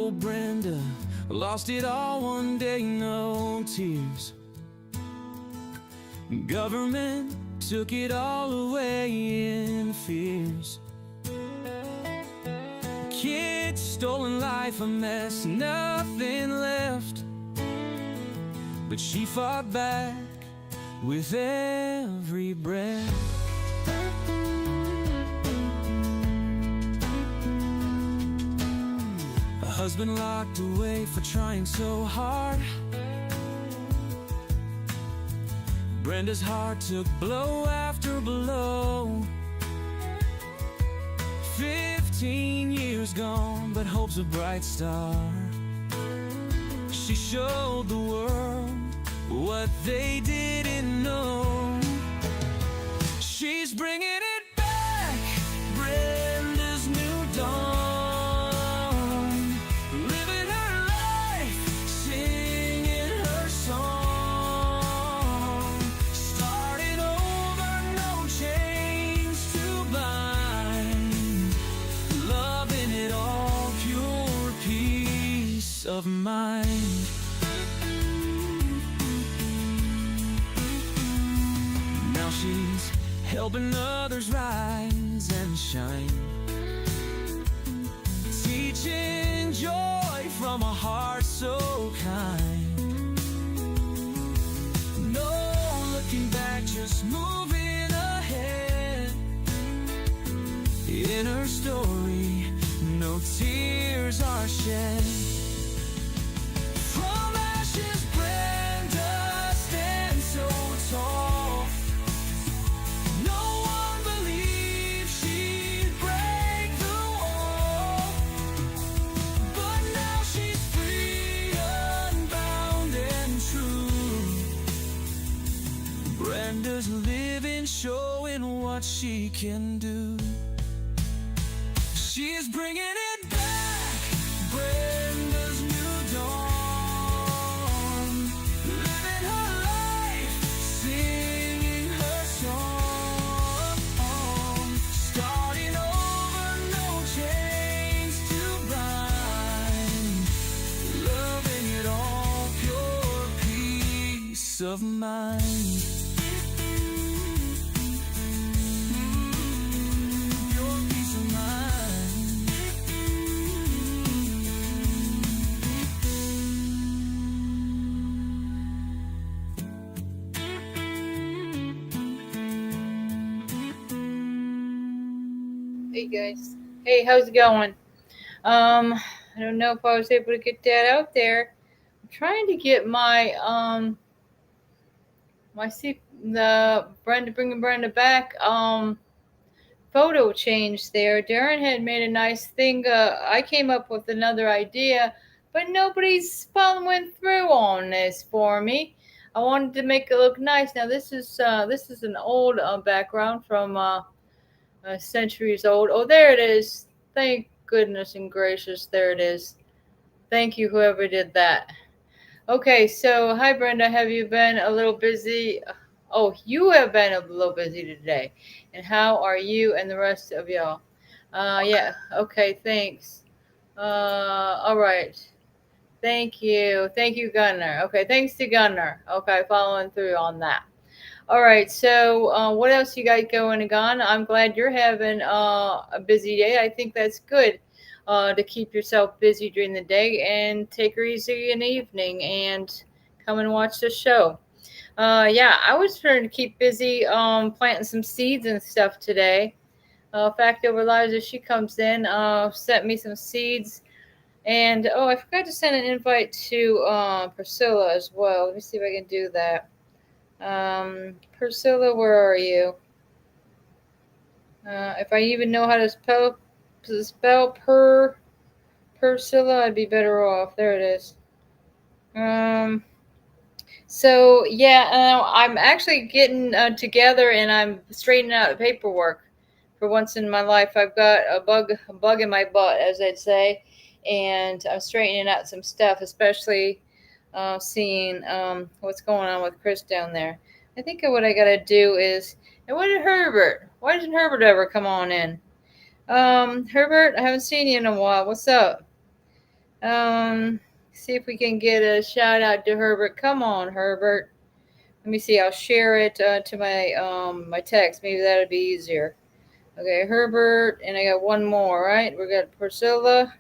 old Brenda lost it all one day, no tears. Government took it all away in fears. Kids, stolen life, a mess, nothing left. But she fought back with every breath. A husband locked away for trying so hard. Brenda's heart took blow after blow. 15 years gone, but hope's a bright star. She showed the world what they didn't know. She's bringing it back, Brenda's new dawn. Living her life, singing her song. Starting over, no chains to bind. Loving it all, pure peace of mind. She's helping others rise and shine, teaching joy from a heart so kind. No looking back, just moving ahead. In her story, no tears are shed. From ashes, Brenda stands so tall. Brenda's living, showing what she can do. She's bringing it back, Brenda's new dawn. Living her life, singing her song. Starting over, no chains to bind. Loving it all, pure peace of mind. Hey guys, hey, how's it going? I don't know if I was able to get that out there. I'm trying to get my the bringing Brenda back photo change there. Darren had made a nice thing. I came up with another idea, but nobody's following through on this for me. I wanted to make it look nice. Now this is an old background from centuries old. Oh, there it is. Thank goodness and gracious, there it is. Thank you, whoever did that. Okay, so hi Brenda, have you been a little busy? Oh, you have been a little busy today. And how are you and the rest of y'all? Yeah, okay, thanks. All right. Thank you. Thank you, Gunnar. Okay, thanks to Gunnar. Okay, following through on that. All right, so what else you got going on? I'm glad you're having a busy day. I think that's good to keep yourself busy during the day and take her easy in the evening and come and watch the show. Yeah, I was trying to keep busy planting some seeds and stuff today. Fact over Liza, she comes in, sent me some seeds. And, oh, I forgot to send an invite to Priscilla as well. Let me see if I can do that. Priscilla, where are you? If I even know how to spell Priscilla, I'd be better off. There it is. So yeah, I'm actually getting together and I'm straightening out the paperwork. For once in my life, I've got a bug in my butt, as I'd say, and I'm straightening out some stuff, especially seeing what's going on with Chris down there. I think what I got to do is, and what did Herbert? Why didn't Herbert ever come on in? Herbert, I haven't seen you in a while. What's up? See if we can get a shout out to Herbert. Come on, Herbert. Let me see. I'll share it to my text. Maybe that'd be easier. Okay, Herbert, and I got one more. Right, we got Priscilla,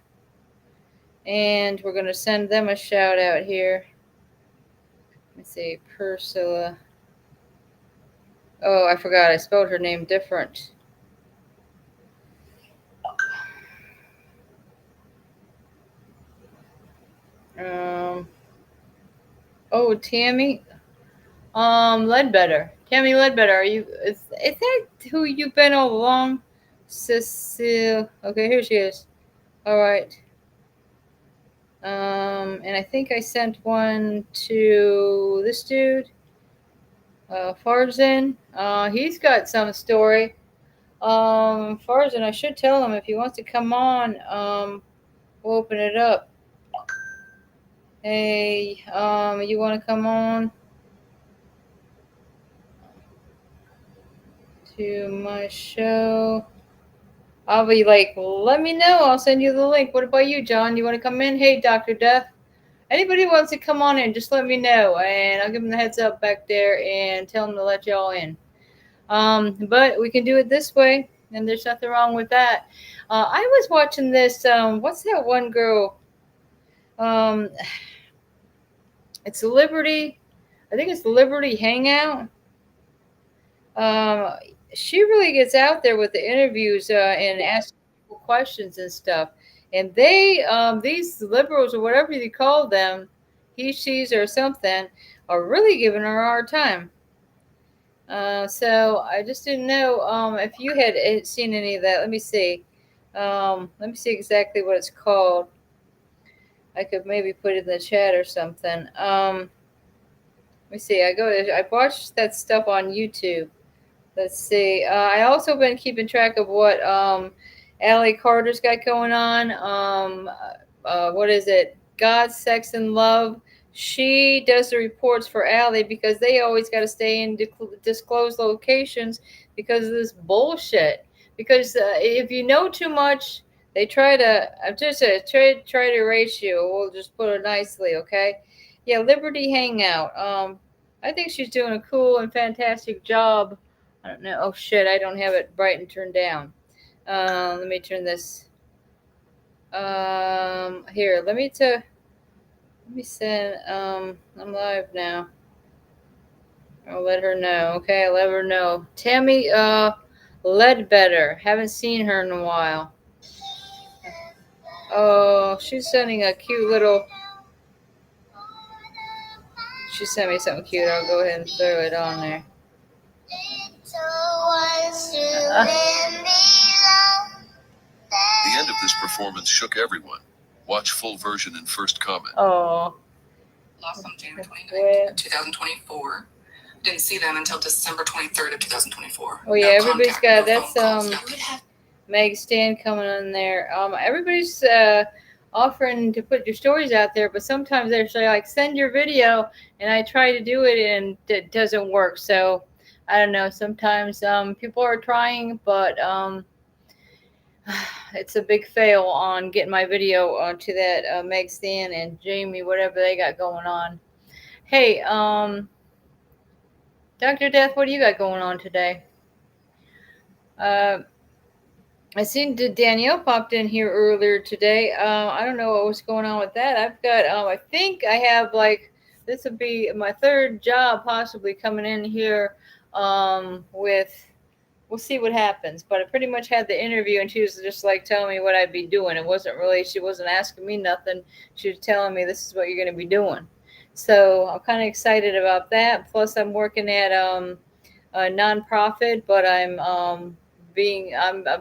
and we're gonna send them a shout out here. Let me see, Priscilla. Oh, I forgot. I spelled her name different. Um. Oh, Tammy. Ledbetter. Tammy Ledbetter. Are you? Is that who you've been all along? Cecile. Okay, here she is. All right. And I think I sent one to this dude, Farzan. He's got some story. Farzan, I should tell him if he wants to come on. We'll open it up. Hey, you want to come on to my show? I'll be like, let me know. I'll send you the link. What about you, John? You want to come in? Hey, Dr. Death. Anybody wants to come on in, just let me know, and I'll give them the heads up back there and tell them to let y'all in. But we can do it this way, and there's nothing wrong with that. I was watching this. What's that one girl? Um, it's Liberty. I think it's Liberty Hangout. Um, she really gets out there with the interviews and asks people questions and stuff. And these liberals or whatever you call them, he, she's, or something, are really giving her a hard time. So I just didn't know if you had seen any of that. Let me see. Let me see exactly what it's called. I could maybe put it in the chat or something. Let me see. I watched that stuff on YouTube. Let's see. I also been keeping track of what Allie Carter's got going on. What is it? God, Sex, and Love. She does the reports for Allie because they always got to stay in disclosed locations because of this bullshit. Because if you know too much, they try to try to erase you. We'll just put it nicely, okay? Yeah, Liberty Hangout. I think she's doing a cool and fantastic job. I don't know. Oh shit! I don't have it bright and turned down. Let me turn this. Here. Let me send. I'm live now. I'll let her know. Okay, I'll let her know. Tammy. Ledbetter. Haven't seen her in a while. Oh, she's sending a cute little. She sent me something cute. I'll go ahead and throw it on there. The end of this performance shook everyone. Watch full version in first comment. Oh. Lost on January 29th of 2024. Didn't see them until December 23rd of 2024. Oh yeah, everybody's got that's Meg Stan coming on there. Everybody's offering to put your stories out there, but sometimes they're like, send your video, and I try to do it and it doesn't work. So I don't know. Sometimes people are trying, but it's a big fail on getting my video onto that Meg Stan and Jamie, whatever they got going on. Hey, Dr. Death, what do you got going on today? I seen Danielle popped in here earlier today. I don't know what was going on with that. I've got, I think I have this would be my third job possibly coming in here with, we'll see what happens. But I pretty much had the interview and she was just like telling me what I'd be doing. It wasn't really, she wasn't asking me nothing. She was telling me this is what you're going to be doing. So I'm kind of excited about that. Plus I'm working at a nonprofit, but I'm a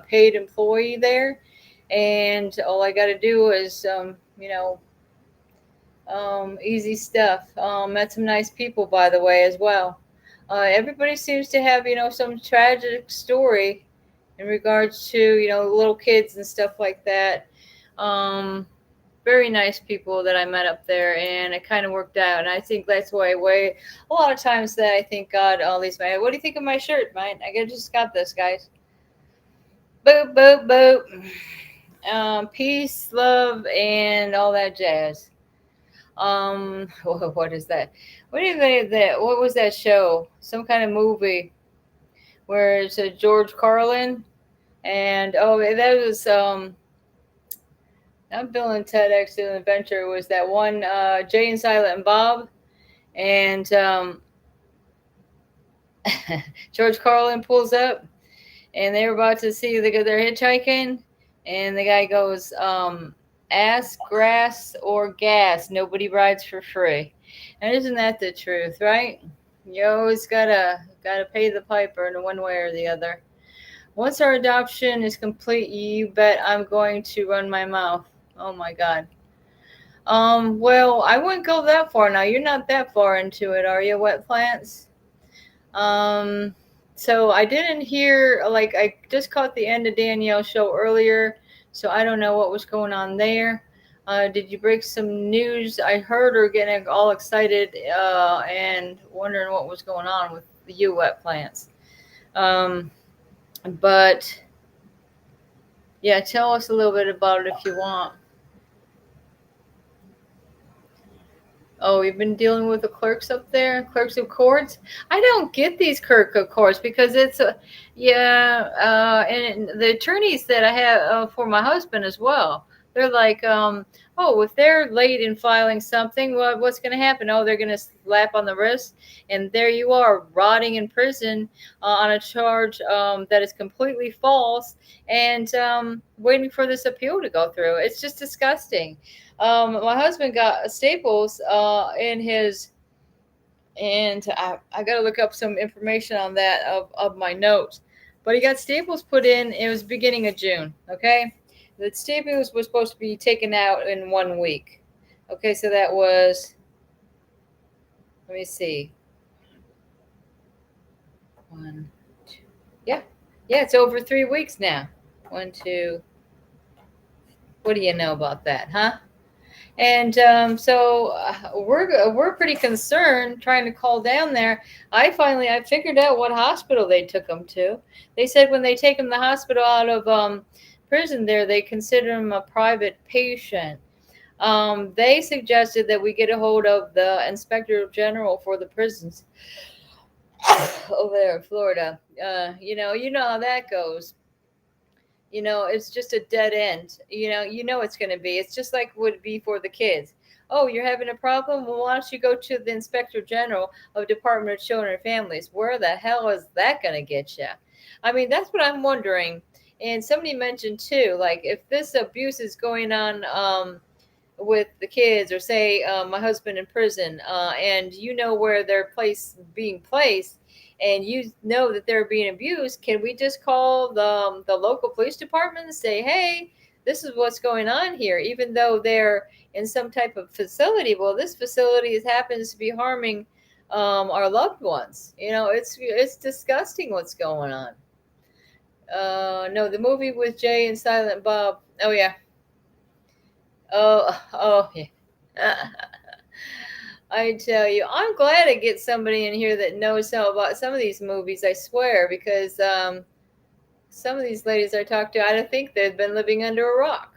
paid employee there, and all I got to do is easy stuff. Met some nice people, by the way, as well. Everybody seems to have some tragic story in regards to little kids and stuff like that. Very nice people that I met up there, and it kind of worked out. And I think that's why a lot of times that I think God, all these man. What do you think of my shirt, man? I just got this, guys. Boop, boop, boop. Peace, love, and all that jazz. What is that? What do you think of that? What was that show? Some kind of movie where it's a George Carlin, and that was not Bill and Ted Excellent Adventure. It was that one Jay and Silent Bob, and George Carlin pulls up, and they were about to see they're hitchhiking, and the guy goes, ass, grass, or gas. Nobody rides for free. And isn't that the truth, right? You always gotta pay the piper in one way or the other. Once our adoption is complete, you bet I'm going to run my mouth. Oh my God. Well, I wouldn't go that far now. You're not that far into it, are you, Wet Plants? So I didn't hear, like, I just caught the end of Danielle's show earlier, so I don't know what was going on there. Did you break some news? I heard her getting all excited and wondering what was going on with you, Wet Plants. But yeah, tell us a little bit about it if you want. Oh, you've been dealing with the clerks up there, clerks of courts. I don't get these clerk of courts because it's and the attorneys that I have for my husband as well. They're like, oh, if they're late in filing something, what's going to happen? Oh, they're going to slap on the wrist, and there you are, rotting in prison on a charge that is completely false, and waiting for this appeal to go through. It's just disgusting. My husband got staples in his, and I got to look up some information on that of my notes. But he got staples put in. It was beginning of June. Okay, the staples was supposed to be taken out in 1 week. Okay, so that was. Let me see. 1, 2. Yeah, it's over 3 weeks now. 1, 2. What do you know about that, huh? And so we're pretty concerned trying to call down there. I figured out what hospital they took him to. They said when they take him to the hospital out of prison there, they consider him a private patient. They suggested that we get a hold of the Inspector General for the prisons over there in Florida. You know how that goes. It's just a dead end. It's going to be. It's just like would be for the kids. Oh, you're having a problem? Well, why don't you go to the Inspector General of Department of Children and Families? Where the hell is that going to get you? I mean, that's what I'm wondering. And somebody mentioned too, like if this abuse is going on with the kids, or say my husband in prison, and where they're being placed, and that they're being abused, can we just call the local police department and say, hey, this is what's going on here, even though they're in some type of facility? Well, this facility happens to be harming our loved ones. It's disgusting what's going on. No, the movie with Jay and Silent Bob. Oh yeah. Oh yeah. I tell you, I'm glad to get somebody in here that knows about some of these movies, I swear, because some of these ladies I talked to, I don't think they've been living under a rock.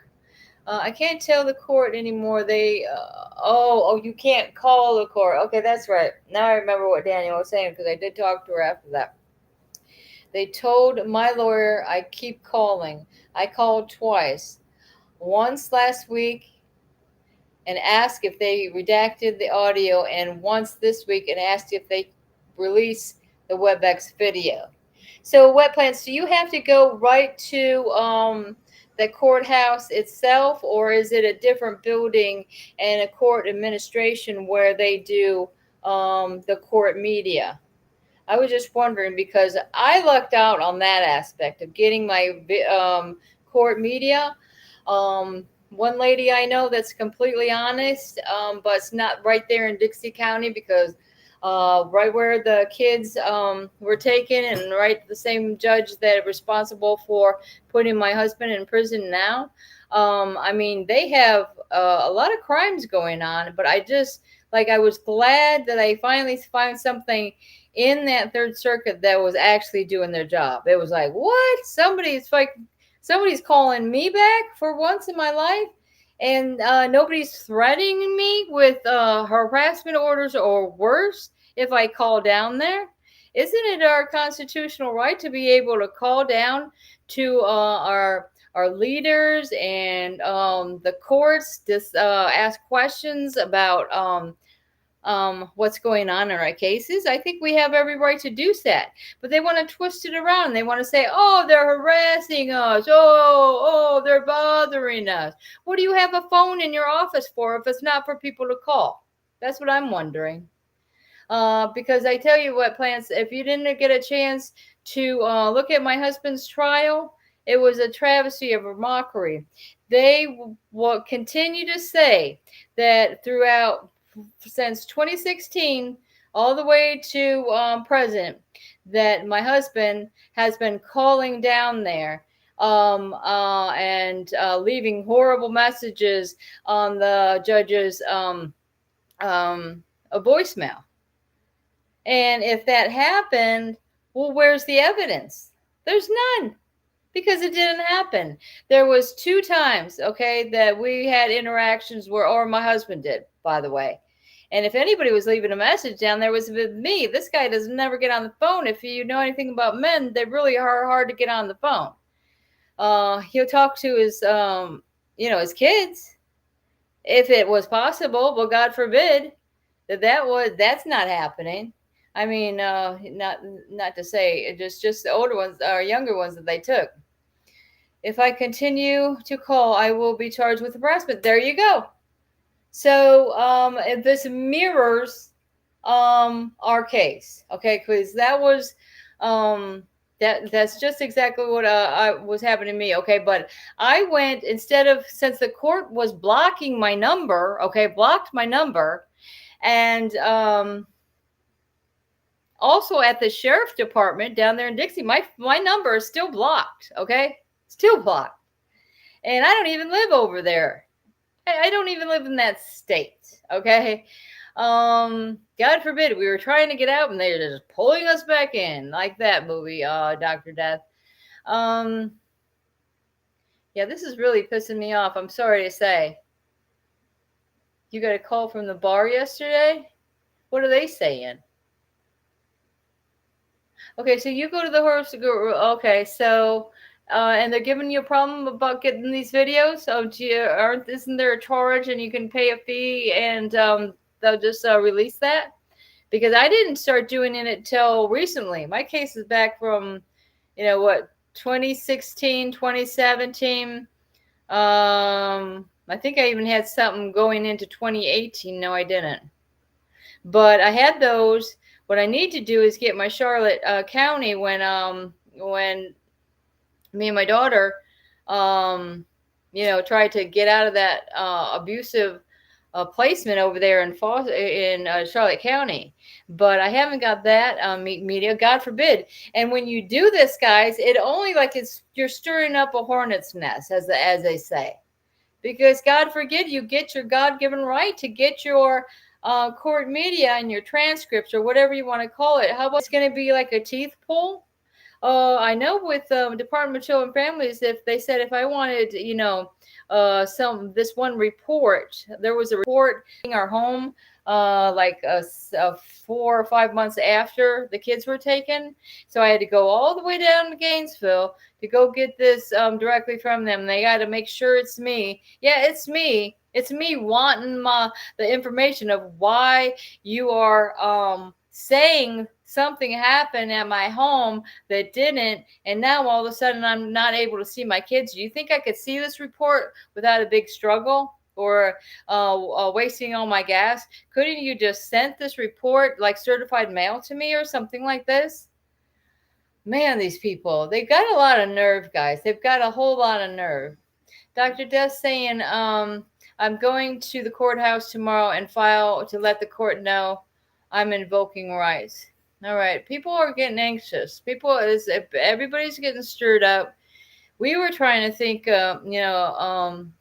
I can't tell the court anymore. You can't call the court. Okay, that's right. Now I remember what Danielle was saying, because I did talk to her after that. They told my lawyer I keep calling. I called twice. Once last week and asked if they redacted the audio, and once this week and asked if they release the WebEx video. So, Wet Plants, do you have to go right to the courthouse itself, or is it a different building and a court administration where they do the court media? I was just wondering, because I lucked out on that aspect of getting my court media. One lady I know that's completely honest, but it's not right there in Dixie County, because right where the kids were taken, and right the same judge that is responsible for putting my husband in prison now. I mean, they have a lot of crimes going on, but I was glad that I finally found something in that Third Circuit that was actually doing their job. It was like, what? Somebody's calling me back for once in my life, and nobody's threatening me with harassment orders or worse if I call down there. Isn't it our constitutional right to be able to call down to our leaders and the courts, just ask questions about what's going on in our cases? I think we have every right to do that. But they want to twist it around. They want to say, oh, they're harassing us. Oh, they're bothering us. What do you have a phone in your office for if it's not for people to call? That's what I'm wondering. Because I tell you what, Plants, if you didn't get a chance to look at my husband's trial, it was a travesty of a mockery. They will continue to say that throughout, since 2016, all the way to present, that my husband has been calling down there and leaving horrible messages on the judge's a voicemail. And if that happened, well, where's the evidence? There's none, because it didn't happen. There was 2 times, okay, that we had interactions where, or my husband did, by the way. And if anybody was leaving a message down there, it was with me. This guy does never get on the phone. If you know anything about men, they really are hard to get on the phone. He'll talk to his, his kids, if it was possible. Well, God forbid that's not happening. I mean, not to say just the older ones or younger ones that they took. If I continue to call, I will be charged with harassment. There you go. So this mirrors our case, okay? Because that was that's just exactly what was happening to me, okay? But I went, instead of, since the court was blocking my number, okay, blocked my number, and also at the sheriff's department down there in Dixie, my number is still blocked, okay? Still blocked. And I don't even live over there. I don't even live in that state, okay? God forbid, we were trying to get out and they're just pulling us back in, like that movie, Dr. Death. Yeah, this is really pissing me off. I'm sorry to say. You got a call from the bar yesterday? What are they saying? Okay, so you go to the horse. Okay, so and they're giving you a problem about getting these videos. So isn't there a charge and you can pay a fee and they'll just release that? Because I didn't start doing it until recently. My case is back from, 2016, 2017. I think I even had something going into 2018. No, I didn't. But I had those. What I need to do is get my Charlotte County when me and my daughter, tried to get out of that abusive placement over there in Charlotte County. But I haven't got that media, God forbid. And when you do this, guys, it only you're stirring up a hornet's nest, as they say. Because God forbid you get your God-given right to get your court media and your transcripts or whatever you want to call it. How about it's going to be like a teeth pull? I know with Department of Children and Families, if they said if I wanted, this one report, there was a report in our home 4 or 5 months after the kids were taken. So I had to go all the way down to Gainesville to go get this directly from them. They got to make sure it's me. Yeah, it's me. It's me wanting the information of why you are saying something happened at my home that didn't, and now all of a sudden I'm not able to see my kids. Do you think I could see this report without a big struggle or wasting all my gas? Couldn't you just send this report like certified mail to me or something like this? Man, these people, they've got a lot of nerve, guys. They've got a whole lot of nerve. Dr. Death saying, I'm going to the courthouse tomorrow and file to let the court know I'm invoking rights. All right. People are getting anxious. Everybody's getting stirred up. We were trying to think, Danielle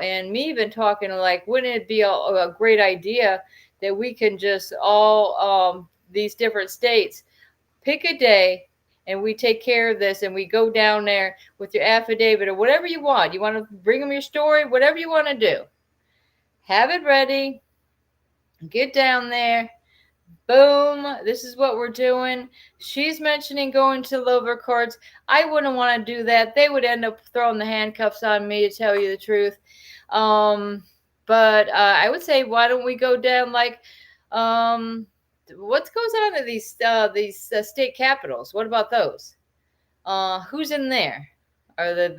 and me been talking like, wouldn't it be a great idea that we can just all these different states pick a day and we take care of this, and we go down there with your affidavit or whatever you want. You want to bring them your story, whatever you want to do. Have it ready. Get down there. Boom. This is what we're doing. She's mentioning going to lower courts. I wouldn't want to do that. They would end up throwing the handcuffs on me, to tell you the truth. But I would say, why don't we go down like, what goes on at these state capitals? What about those? Who's in there? Or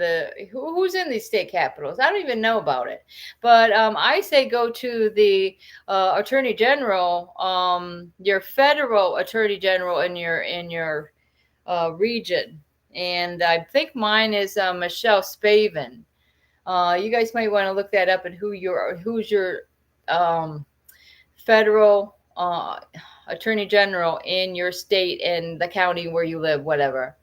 who's in these state capitals? I don't even know about it. But I say go to the Attorney General, your federal Attorney General in your region, and I think mine is Michelle Spavin. You guys might want to look that up and who's your federal Attorney General in your state and the county where you live, whatever.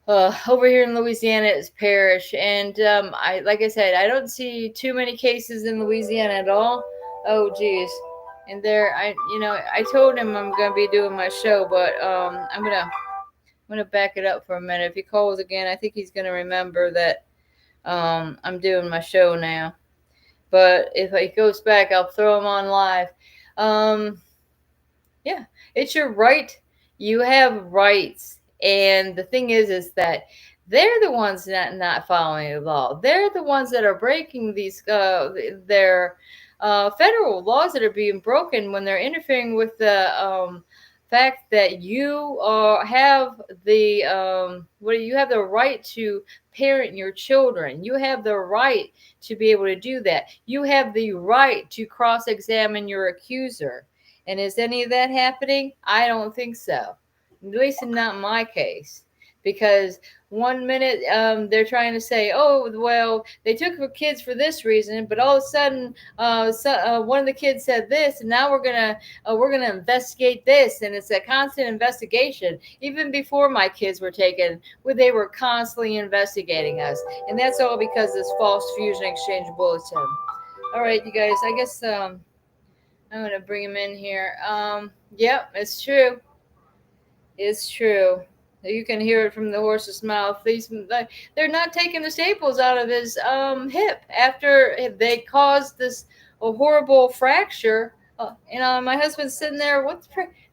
Over here in Louisiana is Parrish, and like I said, I don't see too many cases in Louisiana at all. Oh geez, and there, I told him I'm gonna be doing my show, but I'm gonna back it up for a minute. If he calls again, I think he's gonna remember that I'm doing my show now. But if he goes back, I'll throw him on live. Yeah, it's your right. You have rights. And the thing is that they're the ones not following the law. They're the ones that are breaking these their federal laws that are being broken when they're interfering with the fact that you have the you have the right to parent your children. You have the right to be able to do that. You have the right to cross-examine your accuser. And is any of that happening? I don't think so. At least not in my case, because 1 minute they're trying to say, oh, well, they took the kids for this reason, but all of a sudden one of the kids said this, and now we're gonna investigate this, and it's a constant investigation. Even before my kids were taken, they were constantly investigating us, and that's all because of this false fusion exchange bulletin. All right, you guys, I guess I'm gonna bring him in here. Yep, it's true. It's true. You can hear it from the horse's mouth. They're not taking the staples out of his hip after they caused this horrible fracture. My husband's sitting there.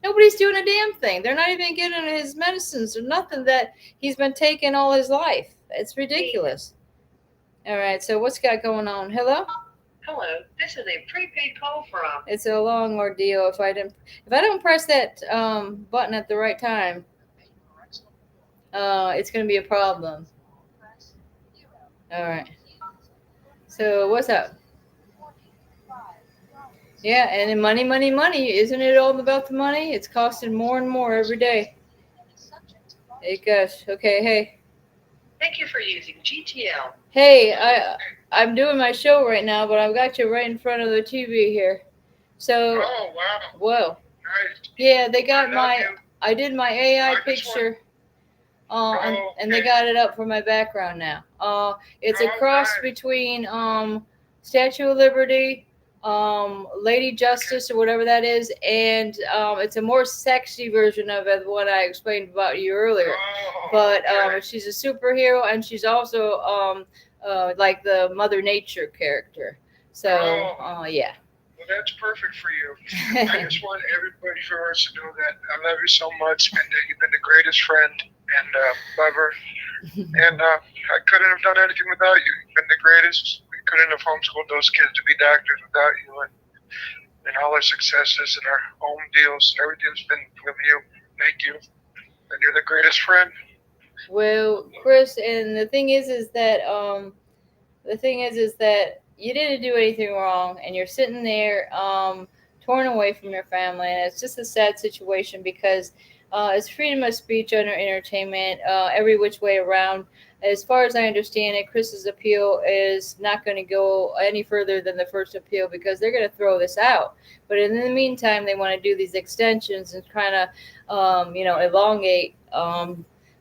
Nobody's doing a damn thing. They're not even getting his medicines or nothing that he's been taking all his life. It's ridiculous. All right. So what's got going on? Hello. Hello, this is a prepaid call from. It's a long ordeal if I don't press that button at the right time. It's gonna be a problem. All right. So what's up? Yeah, and then money. Isn't it all about the money? It's costing more and more every day. Hey, gosh. Okay. Hey. Thank you for using GTL. Hey, I'm doing my show right now, but I've got you right in front of the TV here. So, oh wow, whoa, nice. Yeah, they got I did my AI picture, and they got it up for my background now. It's a cross between Statue of Liberty, Lady Justice, or whatever that is, and it's a more sexy version of it, what I explained about you earlier. But she's a superhero, and she's also like the Mother Nature character. So, yeah. Well, that's perfect for you. I just want everybody for us to know that I love you so much, and that you've been the greatest friend and lover. And I couldn't have done anything without you. You've been the greatest. We couldn't have homeschooled those kids to be doctors without you, and all our successes and our home deals. Everything's been from you. Thank you. And you're the greatest friend. Well, Chris, and the thing is that you didn't do anything wrong, and you're sitting there torn away from your family, and it's just a sad situation because it's freedom of speech under entertainment, every which way around. As far as I understand it, Chris's appeal is not going to go any further than the first appeal because they're going to throw this out. But in the meantime, they want to do these extensions and kind of, elongate.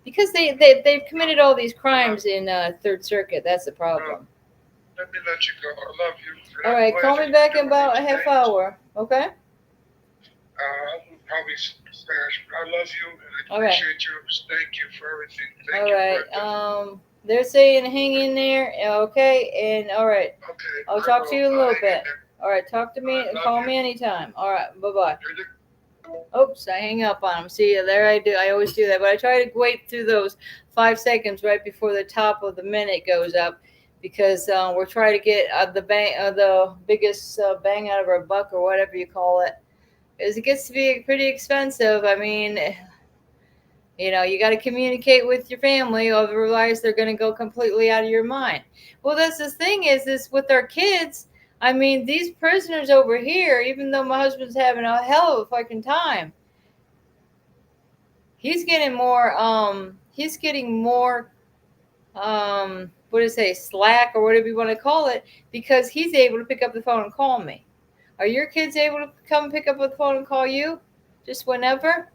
Because they've committed all these crimes in Third Circuit. That's the problem. Let me let you go. I love you. All right, call me back in about a half hour, okay? I will probably smash. I love you and I All right. appreciate you. Thank you for everything. Thank All you, right. Brenda. They're saying hang in there. Okay. And all right. Okay. I'll talk to you in a little hang in bit. there. All right. Talk to me. Love Call you. me anytime. All right. Bye-bye. You're the Oops, I hang up on them. See, there I do. I always do that. But I try to wait through those 5 seconds right before the top of the minute goes up, because we're trying to get the biggest bang out of our buck, or whatever you call it. Because it gets to be pretty expensive. I mean, you got to communicate with your family, otherwise they're going to go completely out of your mind. Well, that's the thing is this with our kids. I mean, these prisoners over here, even though my husband's having a hell of a fucking time, he's getting more what do you say, slack or whatever you want to call it, because he's able to pick up the phone and call me. Are your kids able to come pick up the phone and call you just whenever?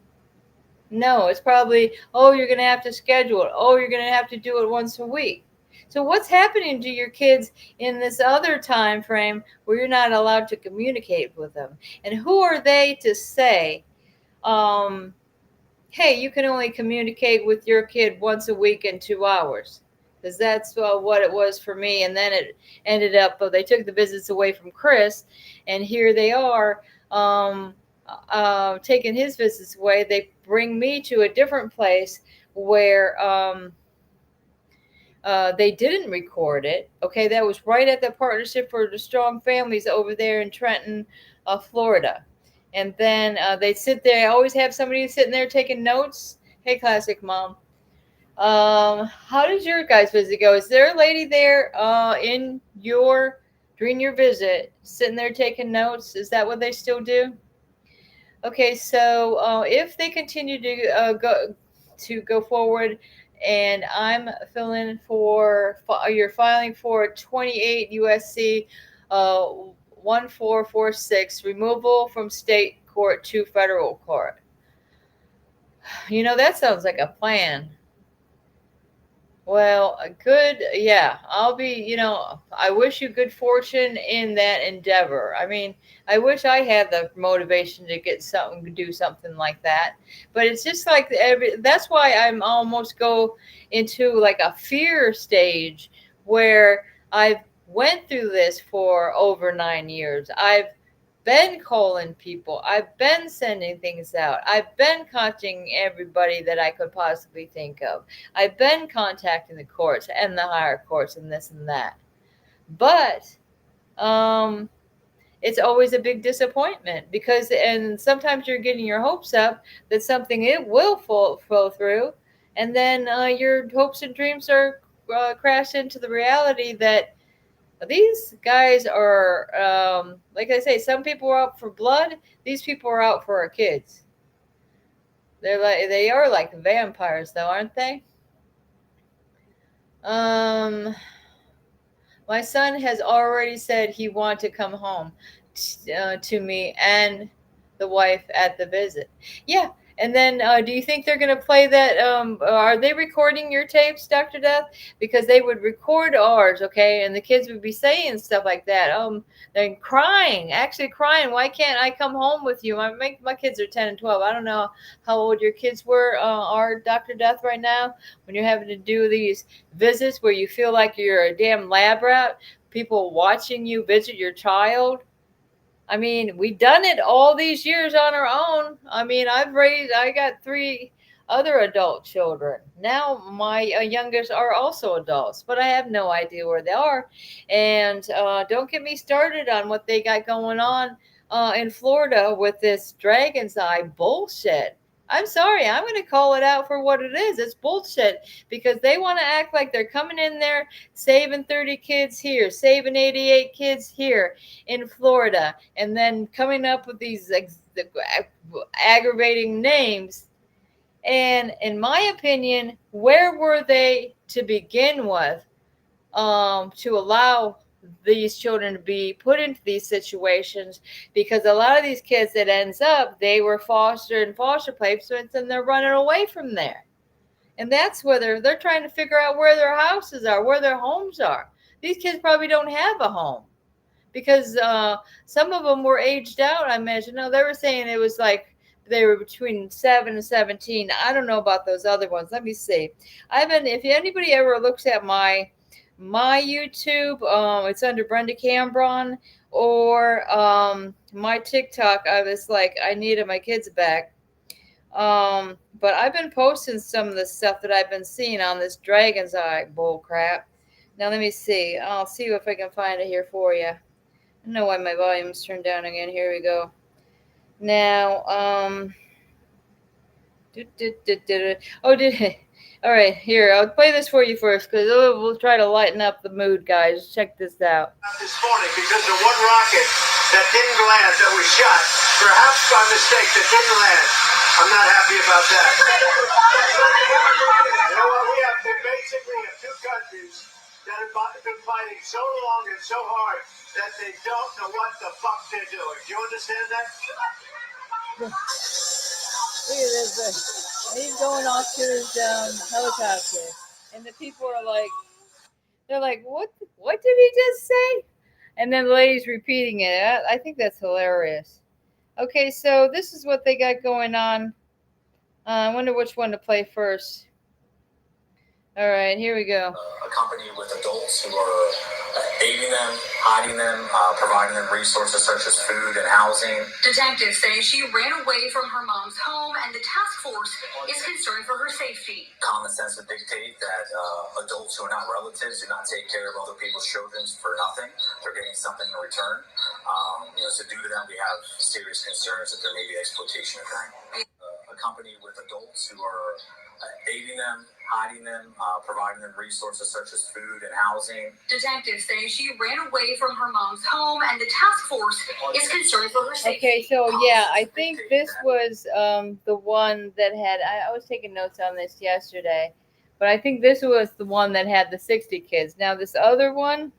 No, it's probably, oh, you're going to have to schedule it. Oh, you're going to have to do it once a week. So what's happening to your kids in this other time frame where you're not allowed to communicate with them? And who are they to say, hey, you can only communicate with your kid once a week in 2 hours? Because that's what it was for me. And then it ended up, they took the visits away from Chris, and here they are taking his visits away. They bring me to a different place where they didn't record it. Okay, that was right at the Partnership for the Strong Families over there in Trenton, Florida. And then they sit there. I always have somebody sitting there taking notes. Hey, Classic Mom. How did your guys' visit go? Is there a lady there during your visit sitting there taking notes? Is that what they still do? Okay, so if they continue to go forward, and I'm you're filing for 28 USC 1446, removal from state court to federal court. That sounds like a plan. Well, good. Yeah, I'll be, I wish you good fortune in that endeavor. I mean, I wish I had the motivation to do something like that. But it's just like that's why I'm almost go into like a fear stage where I've went through this for over 9 years. I've been calling people. I've been sending things out. I've been contacting everybody that I could possibly think of. I've been contacting the courts and the higher courts and this and that. But it's always a big disappointment, and sometimes you're getting your hopes up that something it will flow through, and then your hopes and dreams are crashed into the reality that these guys are, like I say, some people are out for blood. These people are out for our kids. They are like vampires, though, aren't they? My son has already said he wants to come home to me and the wife at the visit. Yeah. And then do you think they're going to play that? Are they recording your tapes, Dr. Death? Because they would record ours, okay? And the kids would be saying stuff like that. They're actually crying. Why can't I come home with you? My kids are 10 and 12. I don't know how old your kids are, Dr. Death, right now, when you're having to do these visits where you feel like you're a damn lab rat, people watching you visit your child. I mean, we've done it all these years on our own. I mean, I got 3 other adult children. Now my youngest are also adults, but I have no idea where they are. And don't get me started on what they got going on in Florida with this Dragon's Eye bullshit. I'm sorry, I'm going to call it out for what it is. It's bullshit, because they want to act like they're coming in there saving 30 kids here, saving 88 kids here in Florida, and then coming up with these aggravating names. And in my opinion, where were they to begin with to allow these children to be put into these situations? Because a lot of these kids that ends up, they were fostered in foster placements, and they're running away from there. And that's where they're trying to figure out where their houses are, where their homes are. These kids probably don't have a home, because some of them were aged out, I imagine. No, they were saying it was like they were between 7 and 17. I don't know about those other ones. Let me see. If anybody ever looks at my YouTube, it's under Brenda Cambron, or my TikTok, I was like, I needed my kids back. But I've been posting some of the stuff that I've been seeing on this Dragon's Eye bull crap. Now let me see. I'll see if I can find it here for you. I don't know why my volume's turned down again. Here we go. Now, all right, here, I'll play this for you first, because we'll try to lighten up the mood, guys. Check this out. This morning, because of one rocket that didn't land, that was shot, perhaps by mistake, that didn't land. I'm not happy about that. You know what? We have two countries that have been fighting so long and so hard that they don't know what the fuck they're doing. Do you understand that? Look at this. He's going off to his helicopter, and the people are like, they're like, what did he just say? And then the lady's repeating it. I think that's hilarious. Okay, so this is what they got going on. I wonder which one to play first. All right, here we go. A company with adults who are aiding them, hiding them, providing them resources such as food and housing. Detectives say she ran away from her mom's home, and the task force is concerned for her safety. Common sense would dictate that adults who are not relatives do not take care of other people's children for nothing. They're getting something in return. So due to that, we have serious concerns that there may be exploitation occurring. A company with adults who are aiding them, hiding them, providing them resources such as food and housing. Detectives say she ran away from her mom's home, and the task force is concerned for her safety. Okay, so yeah, I think this was the one that had, I was taking notes on this yesterday, but I think this was the one that had the 60 kids. Now this other one,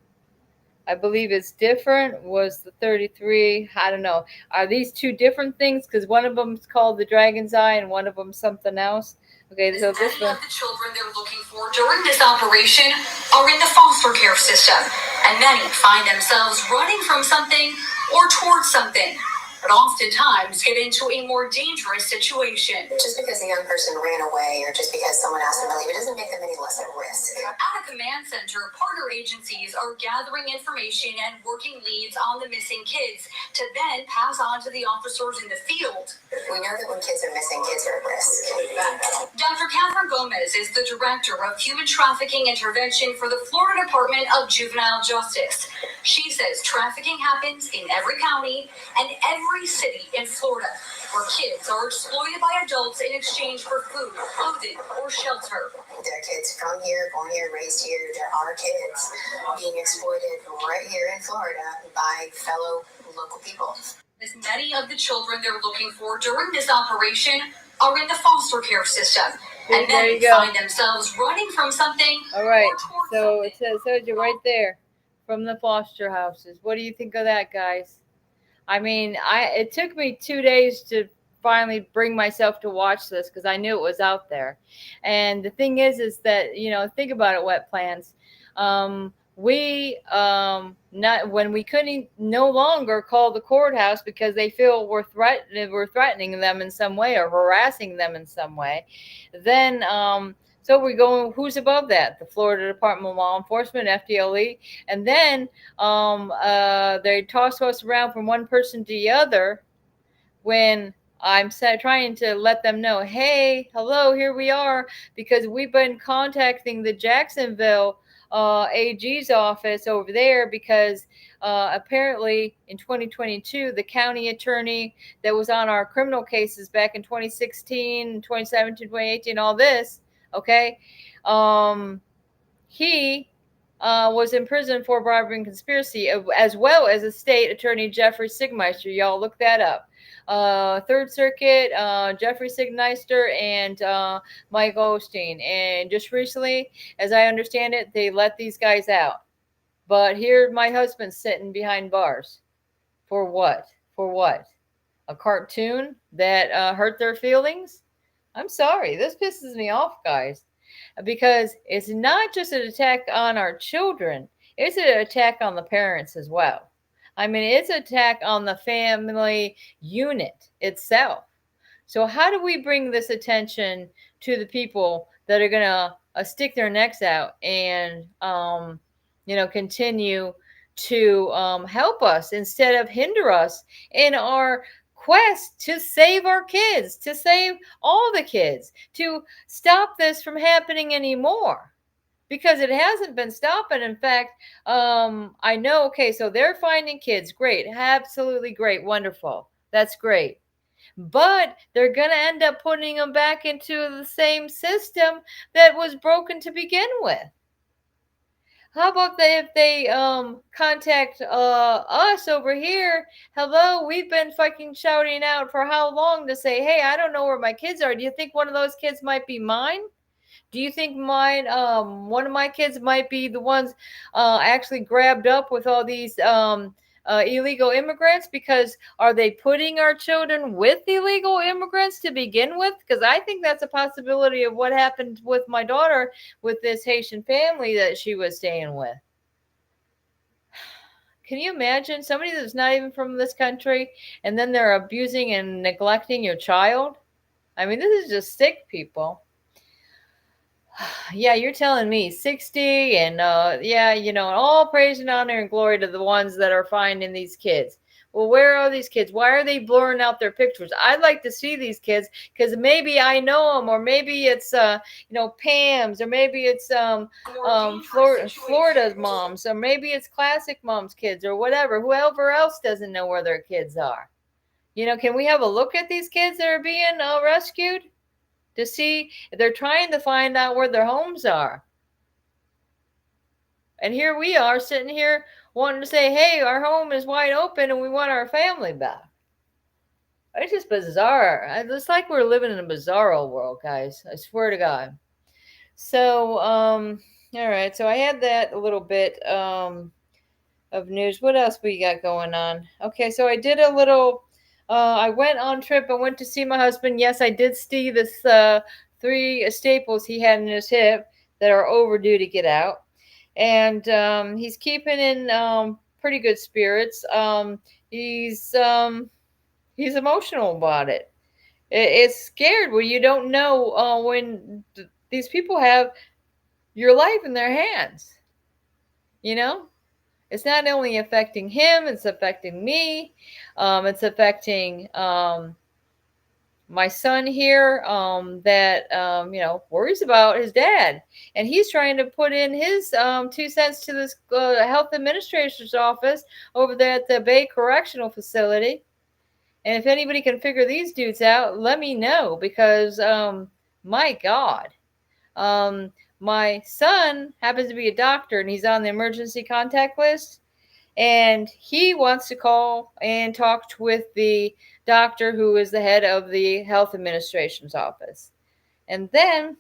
I believe it's different, was the 33. I don't know. Are these two different things? Because one of them is called the Dragon's Eye and one of them something else. Okay, so this one. Many of the children they're looking for during this operation are in the foster care system, and many find themselves running from something or towards something, but oftentimes get into a more dangerous situation. Just because a young person ran away or just because someone asked them to leave, it doesn't make them any less at risk. At a command center, partner agencies are gathering information and working leads on the missing kids to then pass on to the officers in the field. We know that when kids are missing, kids are at risk. Dr. Catherine Gomez is the Director of Human Trafficking Intervention for the Florida Department of Juvenile Justice. She says trafficking happens in every county and every city in Florida, where kids are exploited by adults in exchange for food, clothing, or shelter. There are kids from here, born here, raised here. There are kids being exploited right here in Florida by fellow local people. As many of the children they're looking for during this operation are in the foster care system, and many find themselves running from something. All right, or towards so something. it says you right there from the foster houses. What do you think of that, guys? I mean, it took me 2 days to finally bring myself to watch this because I knew it was out there. And the thing is that, think about it, Wet Plans. We when we couldn't no longer call the courthouse because they feel we're threatening them in some way or harassing them in some way, then so we're going, who's above that? The Florida Department of Law Enforcement, FDLE. And then they toss us around from one person to the other when I'm trying to let them know, hey, hello, here we are, because we've been contacting the Jacksonville AG's office over there because apparently in 2022, the county attorney that was on our criminal cases back in 2016, 2017, 2018, all this, okay, he was in prison for bribery and conspiracy, as well as a state attorney, Jeffrey Sigmeister. Y'all look that up. Third Circuit, Jeffrey Sigmeister and Mike Osteen. And just recently, as I understand it, they let these guys out. But here my husband's sitting behind bars. For what? For what? A cartoon that hurt their feelings? I'm sorry. This pisses me off, guys. Because it's not just an attack on our children. It's an attack on the parents as well. I mean, it's an attack on the family unit itself. So how do we bring this attention to the people that are going to stick their necks out and, continue to help us instead of hinder us in our quest to save our kids, to save all the kids, to stop this from happening anymore? Because it hasn't been stopping. In fact, I know, okay, so they're finding kids. Great. Absolutely great. Wonderful. That's great. But they're going to end up putting them back into the same system that was broken to begin with. How about if they contact us over here? Hello, we've been fucking shouting out for how long to say, hey, I don't know where my kids are. Do you think one of those kids might be mine? Do you think mine, one of my kids might be the ones actually grabbed up with all these illegal immigrants? Because are they putting our children with illegal immigrants to begin with? Because I think that's a possibility of what happened with my daughter with this Haitian family that she was staying with. Can you imagine somebody that's not even from this country and then they're abusing and neglecting your child? I mean, this is just sick, people. Yeah, you're telling me 60 and all praise and honor and glory to the ones that are finding these kids. Well, where are these kids? Why are they blurring out their pictures? I'd like to see these kids because maybe I know them, or maybe it's Pam's, or maybe it's Florida's moms, or maybe it's Classic Mom's kids, or whatever. Whoever else doesn't know where their kids are. Can we have a look at these kids that are being rescued? To see, they're trying to find out where their homes are. And here we are sitting here wanting to say, hey, our home is wide open and we want our family back. It's just bizarre. It's like we're living in a bizarro world, guys. I swear to God. So, all right. So I had that a little bit of news. What else we got going on? Okay, so I did a little... I went on trip. I went to see my husband. Yes, I did see this 3 staples he had in his hip that are overdue to get out. And he's keeping in pretty good spirits. He's emotional about it. It's scared when you don't know when these people have your life in their hands. It's not only affecting him, it's affecting me. It's affecting my son here that, worries about his dad. And he's trying to put in his 2 cents to this health administrator's office over there at the Bay Correctional Facility. And if anybody can figure these dudes out, let me know, because my God. My son happens to be a doctor, and he's on the emergency contact list. And he wants to call and talk with the doctor who is the head of the health administration's office. And then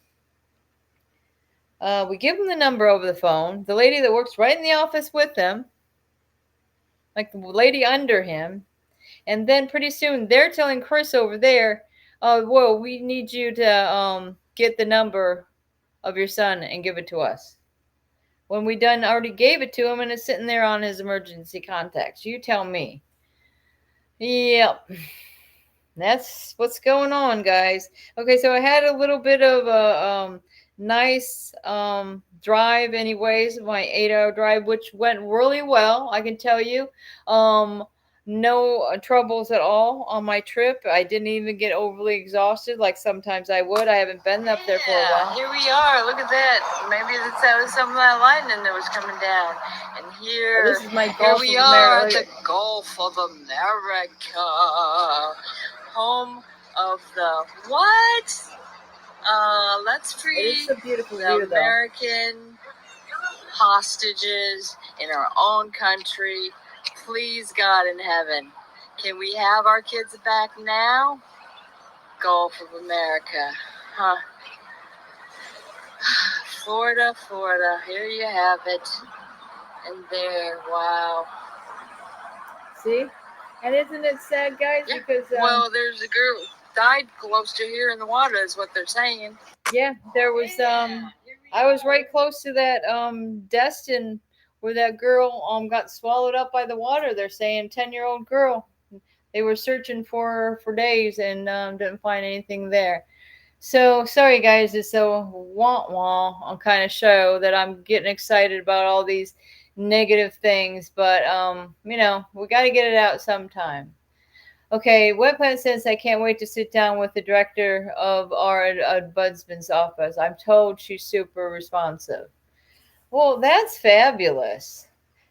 we give him the number over the phone. The lady that works right in the office with him, like the lady under him. And then pretty soon they're telling Chris over there, whoa, we need you to get the number of your son and give it to us. When we already gave it to him and it's sitting there on his emergency contacts. You tell me. Yep. That's what's going on, guys. Okay, so I had a little bit of a nice drive anyways, my 8-hour drive, which went really well, I can tell you. No troubles at all on my trip. I didn't even get overly exhausted like sometimes I would. I haven't been up there for a while. Here we are. Look at that. Maybe that was some of that lightning that was coming down. And here, this is my Gulf here we are, the Gulf of America, home of the what? Let's free the American hostages in our own country. Please, God in heaven, can we have our kids back now? Gulf of America, huh? Florida, here you have it. And there, wow. See? And isn't it sad, guys? Yeah. Because well, there's a girl died close to here in the water, is what they're saying. Yeah, there was I was right close to that Destin, where that girl got swallowed up by the water. They're saying 10-year-old girl They were searching for days and didn't find anything there. So sorry guys, it's a wah kind of show that I'm getting excited about all these negative things, but we got to get it out sometime. Okay, Webplan says I can't wait to sit down with the director of our ombudsman's office. I'm told she's super responsive. Well, that's fabulous.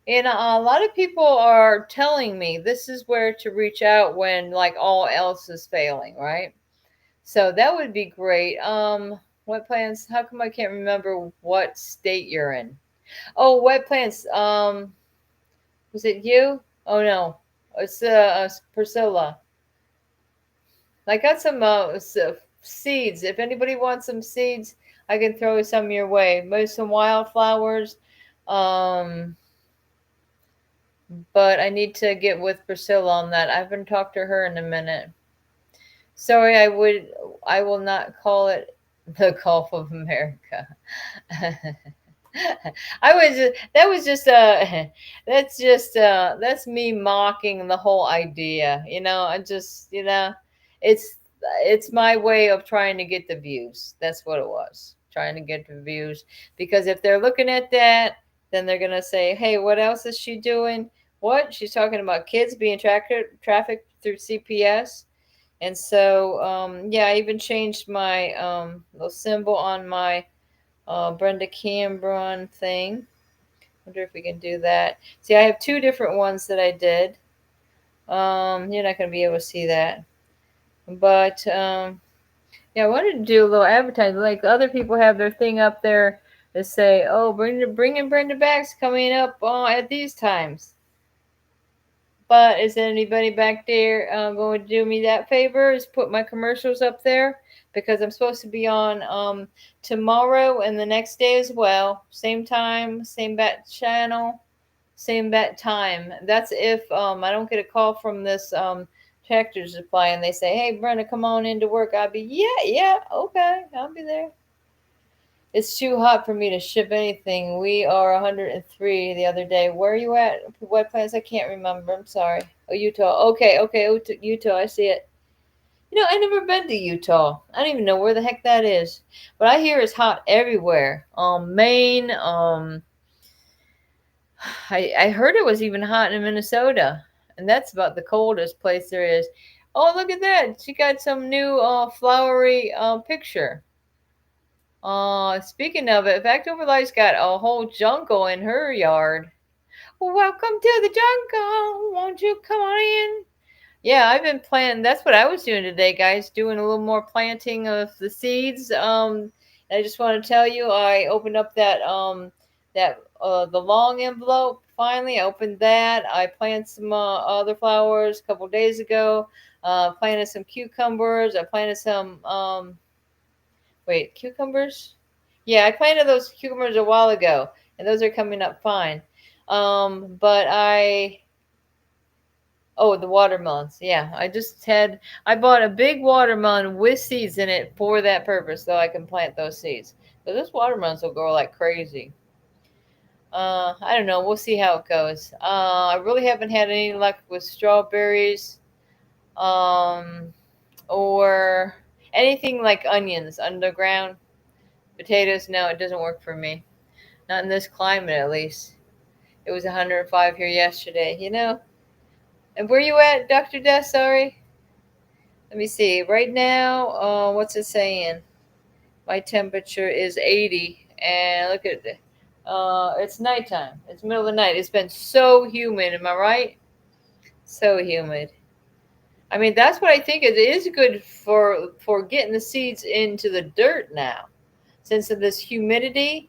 And a lot of people are telling me this is where to reach out when like all else is failing, right? So that would be great. What plans? How come I can't remember what state you're in? Oh, what plans? Was it you? Oh no, it's Priscilla. I got some seeds. If anybody wants some seeds, I can throw some your way. Maybe some wildflowers. Um, but I need to get with Priscilla on that. I haven't talked to her in a minute. Sorry, I will not call it the Gulf of America. That's me mocking the whole idea. It's it's my way of trying to get the views. That's what it was. Trying to get the views because if they're looking at that, then they're gonna say, "Hey, what else is she doing? What? She's talking about kids being trafficked through CPS." And so, yeah, I even changed my little symbol on my Brenda Cambron thing. Wonder if we can do that. See, I have two different ones that I did. You're not going to be able to see that. But, yeah, I wanted to do a little advertising. Like other people have their thing up there that say, oh, bringing Brenda back's coming up at these times. But is anybody back there going to do me that favor? Is put my commercials up there because I'm supposed to be on tomorrow and the next day as well. Same time, same bat channel, same bat time. That's if I don't get a call from this Tractor Supply and they say, "Hey, Brenda, come on into work." I'll be, yeah, okay, I'll be there. It's too hot for me to ship anything. We are 103 the other day. Where are you at? What plans? I can't remember. I'm sorry. Oh, Utah. Okay, Utah. I see it. I never been to Utah. I don't even know where the heck that is. But I hear it's hot everywhere. Maine. I heard it was even hot in Minnesota, and that's about the coldest place there is. Oh, look at that! She got some new flowery picture. Speaking of it, Factover Light's got a whole jungle in her yard. Welcome to the jungle. Won't you come on in? Yeah, I've been planting. That's what I was doing today, guys. Doing a little more planting of the seeds. I just want to tell you, I opened up the long envelope. Finally, I opened that. I planted some other flowers a couple days ago. Planted some cucumbers. I planted some cucumbers? Yeah, I planted those cucumbers a while ago, and those are coming up fine. The watermelons. Yeah, I bought a big watermelon with seeds in it for that purpose, so I can plant those seeds. But those watermelons will grow like crazy. I don't know. We'll see how it goes. I really haven't had any luck with strawberries, or anything like onions underground. Potatoes, no, it doesn't work for me. Not in this climate, at least. It was 105 here yesterday, And where you at, Dr. Death? Sorry. Let me see. Right now, what's it saying? My temperature is 80. And look at it. It's nighttime. It's middle of the night. It's been so humid. Am I right? So humid. I mean, that's what I think. It is good for getting the seeds into the dirt now. Since of this humidity,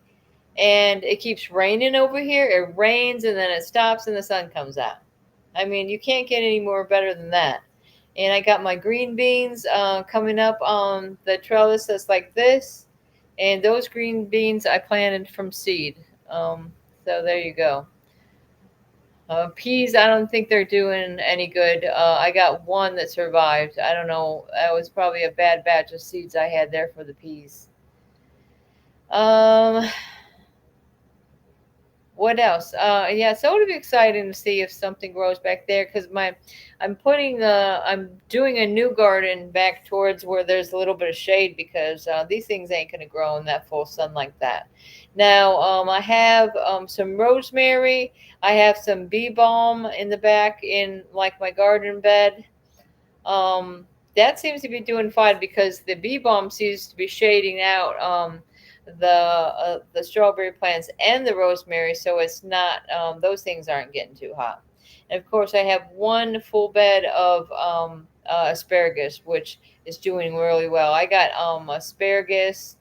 and it keeps raining over here. It rains and then it stops and the sun comes out. I mean, you can't get any more better than that. And I got my green beans coming up on the trellis that's like this. And those green beans I planted from seed. So there you go. Peas, I don't think they're doing any good. I got one that survived. I don't know. That was probably a bad batch of seeds I had there what What else? Yeah, so it'll be exciting to see if something grows back there because I'm doing a new garden back towards where there's a little bit of shade because these things ain't gonna grow in that full sun like that. Now, I have some rosemary. I have some bee balm in the back in like my garden bed. Um, that seems to be doing fine because the bee balm seems to be shading out the strawberry plants and the rosemary, so it's not those things aren't getting too hot. And of course, I have one full bed of asparagus, which is doing really well. I got asparagus,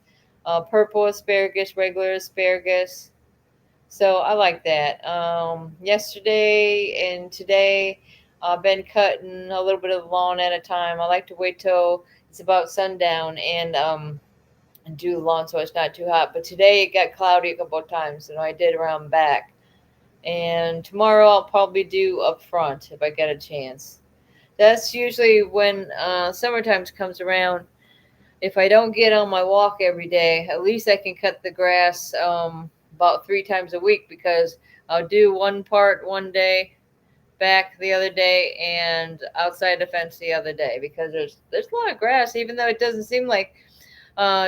purple asparagus, regular asparagus. So I like that. Yesterday and today, I've been cutting a little bit of the lawn at a time. I like to wait till it's about sundown and do the lawn so it's not too hot. But today it got cloudy a couple of times, and I did around back. And tomorrow I'll probably do up front if I get a chance. That's usually when summertime comes around. If I don't get on my walk every day, at least I can cut the grass about 3 times a week because I'll do one part one day, back the other day, and outside the fence the other day because there's a lot of grass, even though it doesn't seem like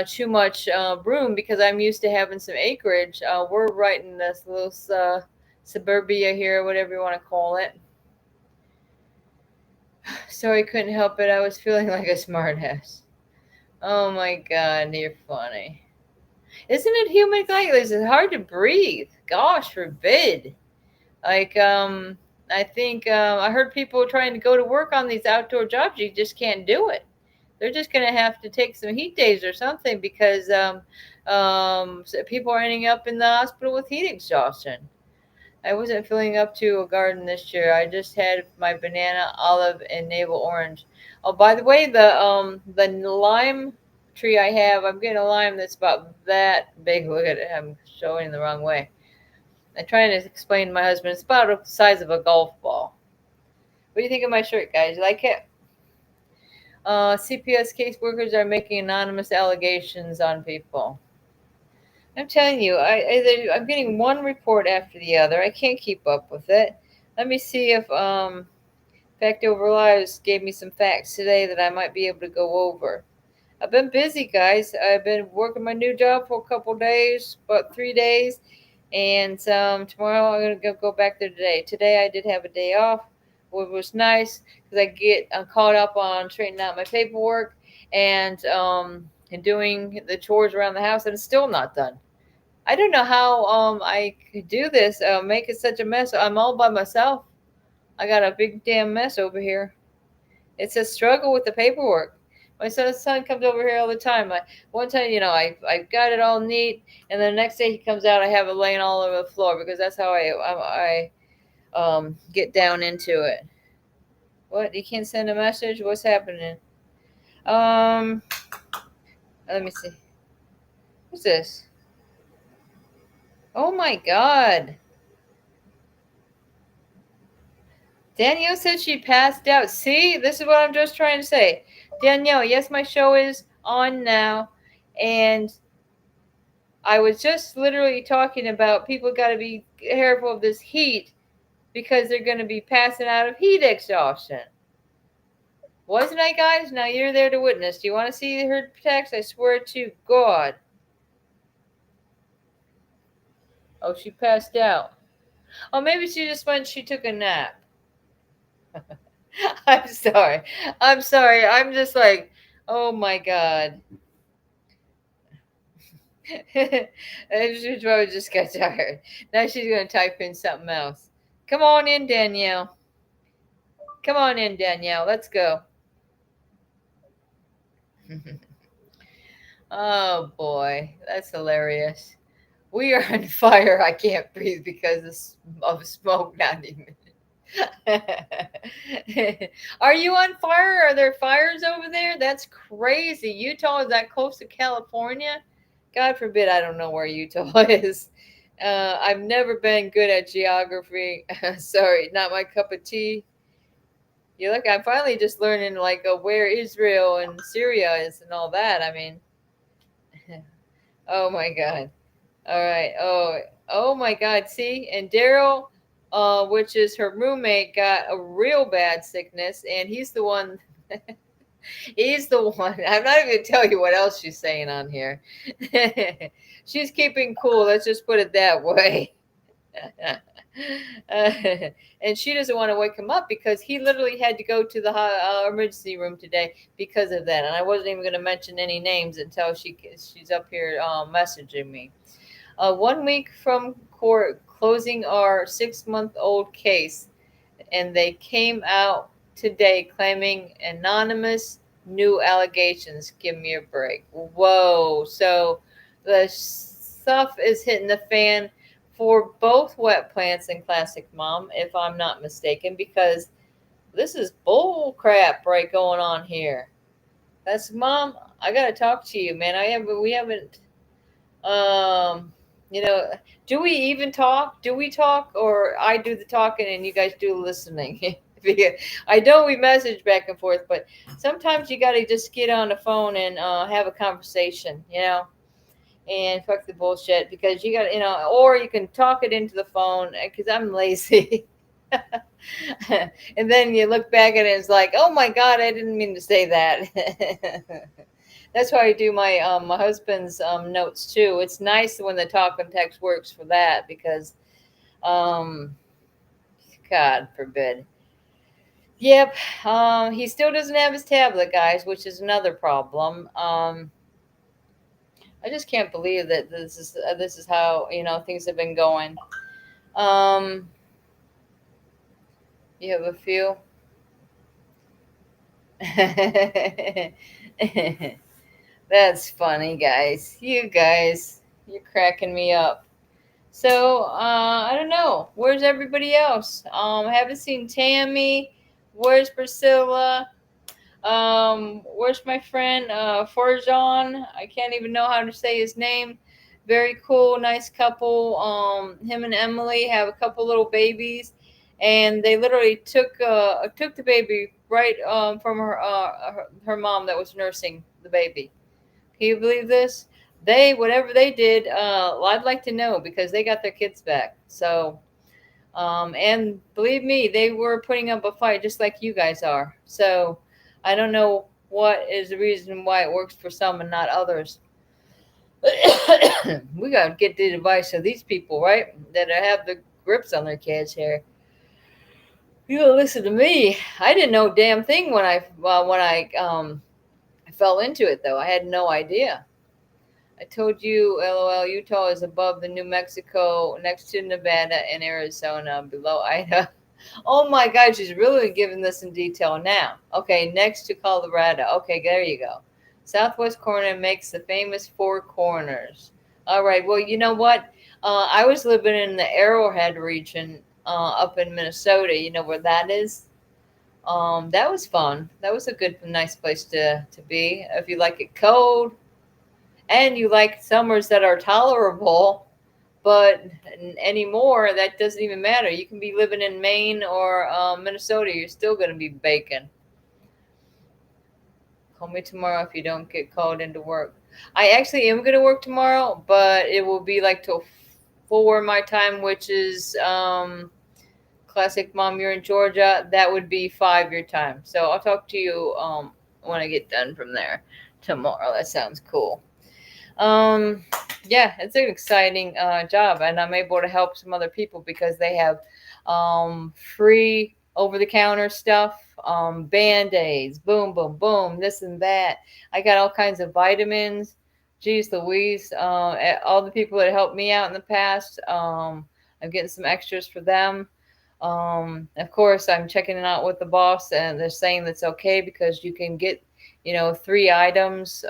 too much room because I'm used to having some acreage. We're right in this little suburbia here, whatever you want to call it. So I couldn't help it. I was feeling like a smartass. Oh my God, you're funny. Isn't it humid like this? It's hard to breathe. Gosh forbid. Like, I think I heard people trying to go to work on these outdoor jobs. You just can't do it. They're just going to have to take some heat days or something because so people are ending up in the hospital with heat exhaustion. I wasn't filling up to a garden this year. I just had my banana, olive, and navel orange. Oh, by the way, the lime tree I have, I'm getting a lime that's about that big. Look at it. I'm showing the wrong way. I'm trying to explain to my husband. It's about the size of a golf ball. What do you think of my shirt, guys? You like it? CPS caseworkers are making anonymous allegations on people. I'm telling you, I'm getting one report after the other. I can't keep up with it. Let me see if Fact Over Lies gave me some facts today that I might be able to go over. I've been busy, guys. I've been working my new job for a couple days, about 3 days, and tomorrow I'm gonna go back there today. Today I did have a day off, which was nice because I get caught up on straightening out my paperwork and doing the chores around the house, and it's still not done. I don't know how I could do this, make it such a mess. I'm all by myself. I got a big damn mess over here. It's a struggle with the paperwork. My son comes over here all the time. One time, I got it all neat, and then the next day he comes out, I have it laying all over the floor because that's how I get down into it. What? You can't send a message? What's happening? Let me see. What's this? Oh my God. Danielle said she passed out. See, this is what I'm just trying to say. Danielle, yes, my show is on now. And I was just literally talking about people got to be careful of this heat because they're going to be passing out of heat exhaustion. Wasn't I, guys? Now you're there to witness. Do you want to see her text? I swear to God. Oh, she passed out. Oh, maybe she just went, she took a nap. I'm sorry. I'm just like, oh my God. She probably just got tired. Now she's going to type in something else. Come on in, Danielle. Come on in, Danielle. Let's go. Oh boy, that's hilarious. We are on fire. I can't breathe because of smoke. Not even. Are you on fire? Are there fires over there? That's crazy. Utah is that close to California? God forbid I don't know where Utah is. I've never been good at geography. Sorry, not my cup of tea. You look, I'm finally just learning like where Israel and Syria is and all that. I mean, oh my God. All right. Oh, Oh my God. See, and Daryl, which is her roommate, got a real bad sickness, and he's the one. He's the one. I'm not even gonna tell you what else she's saying on here. She's keeping cool. Let's just put it that way. Uh, and she doesn't want to wake him up because he literally had to go to the emergency room today because of that. And I wasn't even going to mention any names until she's up here messaging me. 1 week from court closing our 6-month-old case, and they came out today claiming anonymous new allegations. Give me a break. Whoa. So the stuff is hitting the fan for both wet plants and classic mom, if I'm not mistaken, because this is bull crap right going on here. That's mom. I gotta talk to you, man. We haven't you know, do we even talk? Do we talk, or I do the talking and you guys do the listening? Because I know we message back and forth, but sometimes you got to just get on the phone and have a conversation, and fuck the bullshit, because you got, or you can talk it into the phone, because I'm lazy. And then you look back at it and it's like, oh my God, I didn't mean to say that. That's why I do my husband's notes too. It's nice when the talk and text works for that, because God forbid. Yep. He still doesn't have his tablet, guys, which is another problem. I just can't believe that this is how things have been going. You have a few. That's funny, guys. You guys, you're cracking me up. So, I don't know. Where's everybody else? I haven't seen Tammy. Where's Priscilla? Where's my friend, Forjon? I can't even know how to say his name. Very cool, nice couple. Him and Emily have a couple little babies, and they literally took the baby right from her mom that was nursing the baby. Can you believe this? Whatever they did, I'd like to know, because they got their kids back. So, and believe me, they were putting up a fight just like you guys are. So, I don't know what is the reason why it works for some and not others. We got to get the advice of these people, right? That have the grips on their kids here. You gotta listen to me. I didn't know a damn thing when I fell into it, though. I had no idea. I told you, LOL, Utah is above the New Mexico, next to Nevada and Arizona, below Idaho. Oh my God, she's really giving this in detail now. Okay, next to Colorado. Okay, there you go. Southwest corner makes the famous Four Corners. All right, well, you know what? I was living in the Arrowhead region up in Minnesota. You know where that is? That was fun. That was a good, nice place to be. If you like it cold, and you like summers that are tolerable, but anymore, that doesn't even matter. You can be living in Maine or Minnesota. You're still going to be baking. Call me tomorrow if you don't get called into work. I actually am going to work tomorrow, but it will be like till 4 my time, which is classic mom, you're in Georgia. That would be 5 your time. So I'll talk to you when I get done from there tomorrow. That sounds cool. Yeah, it's an exciting job, and I'm able to help some other people because they have free over-the-counter stuff, Band-Aids, boom, boom, boom, this and that. I got all kinds of vitamins. Geez Louise, all the people that helped me out in the past, I'm getting some extras for them. Of course, I'm checking it out with the boss, and they're saying that's okay because you can get 3 items